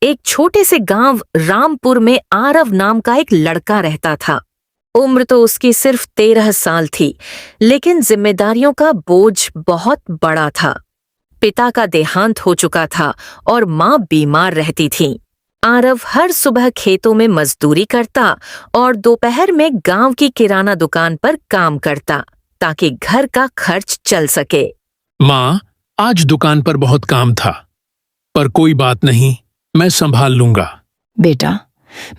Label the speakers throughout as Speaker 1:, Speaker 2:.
Speaker 1: एक छोटे से गांव रामपुर में आरव नाम का एक लड़का रहता था। उम्र तो उसकी सिर्फ 13 साल थी, लेकिन जिम्मेदारियों का बोझ बहुत बड़ा था। पिता का देहांत हो चुका था और माँ बीमार रहती थी। आरव हर सुबह खेतों में मजदूरी करता और दोपहर में गांव की किराना दुकान पर काम करता ताकि घर का खर्च चल सके।
Speaker 2: माँ, आज दुकान पर बहुत काम था, पर कोई बात नहीं, मैं संभाल लूंगा।
Speaker 3: बेटा,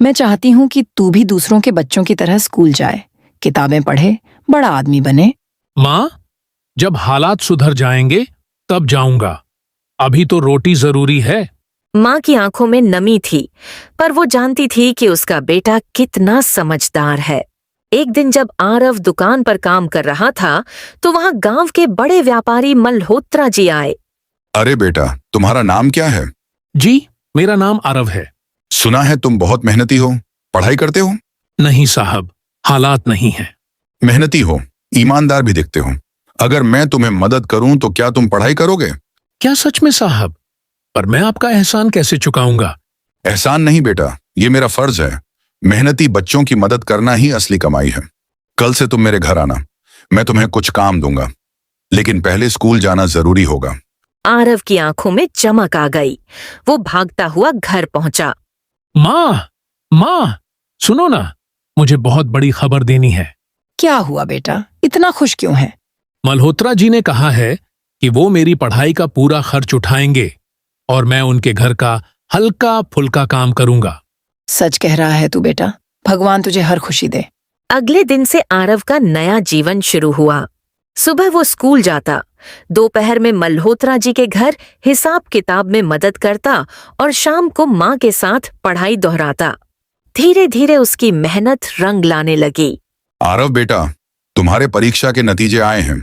Speaker 3: मैं चाहती हूँ कि तू भी दूसरों के बच्चों की तरह स्कूल जाए, किताबें पढ़े, बड़ा आदमी बने।
Speaker 2: माँ, जब हालात सुधर जाएंगे तब जाऊंगा, अभी तो रोटी जरूरी है।
Speaker 1: माँ की आंखों में नमी थी, पर वो जानती थी कि उसका बेटा कितना समझदार है। एक दिन जब आरव दुकान पर काम कर रहा था, तो वहाँ गांव के बड़े व्यापारी मल्होत्रा जी आए।
Speaker 4: अरे बेटा, तुम्हारा नाम क्या है?
Speaker 2: जी, मेरा नाम आरव है।
Speaker 4: सुना है तुम बहुत मेहनती हो, पढ़ाई करते हो?
Speaker 2: नहीं साहब, हालात नहीं है।
Speaker 4: मेहनती हो, ईमानदार भी दिखते हो। अगर मैं तुम्हें मदद करूं तो क्या तुम पढ़ाई करोगे?
Speaker 2: क्या सच में साहब? पर मैं आपका एहसान कैसे चुकाऊंगा?
Speaker 4: एहसान नहीं बेटा, ये मेरा फर्ज है। मेहनती बच्चों की मदद करना ही असली कमाई है। कल से तुम मेरे घर आना, मैं तुम्हें कुछ काम दूंगा, लेकिन पहले स्कूल जाना जरूरी होगा।
Speaker 1: आरव की आंखों में चमक आ गई। वो भागता हुआ घर पहुंचा।
Speaker 2: माँ, माँ, सुनो ना, मुझे बहुत बड़ी खबर देनी है।
Speaker 3: क्या हुआ बेटा, इतना खुश क्यों है?
Speaker 2: मल्होत्रा जी ने कहा है कि वो मेरी पढ़ाई का पूरा खर्च उठाएंगे और मैं उनके घर का हल्का फुल्का काम करूंगा।
Speaker 3: सच कह रहा है तू बेटा, भगवान तुझे हर खुशी दे।
Speaker 1: अगले दिन से आरव का नया जीवन शुरू हुआ। सुबह वो स्कूल जाता, दोपहर में मल्होत्रा जी के घर हिसाब किताब में मदद करता और शाम को माँ के साथ पढ़ाई दोहराता। धीरे धीरे उसकी मेहनत रंग लाने लगी।
Speaker 4: आरव बेटा, तुम्हारे परीक्षा के नतीजे आए हैं।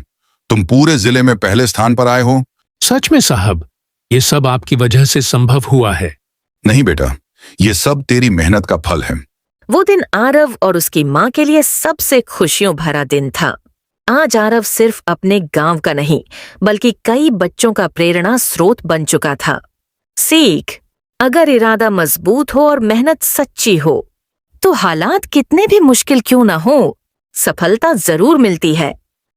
Speaker 4: तुम पूरे जिले में पहले स्थान पर आए हो।
Speaker 2: सच में साहब, ये सब आपकी वजह से संभव हुआ है।
Speaker 4: नहीं बेटा, ये सब तेरी मेहनत का फल है।
Speaker 1: वो दिन आरव और उसकी माँ के लिए सबसे खुशियों भरा दिन था। आज आरव सिर्फ अपने गांव का नहीं, बल्कि कई बच्चों का प्रेरणा स्रोत बन चुका था। सीख, अगर इरादा मजबूत हो और मेहनत सच्ची हो, तो हालात कितने भी मुश्किल क्यों न हो, सफलता जरूर मिलती है।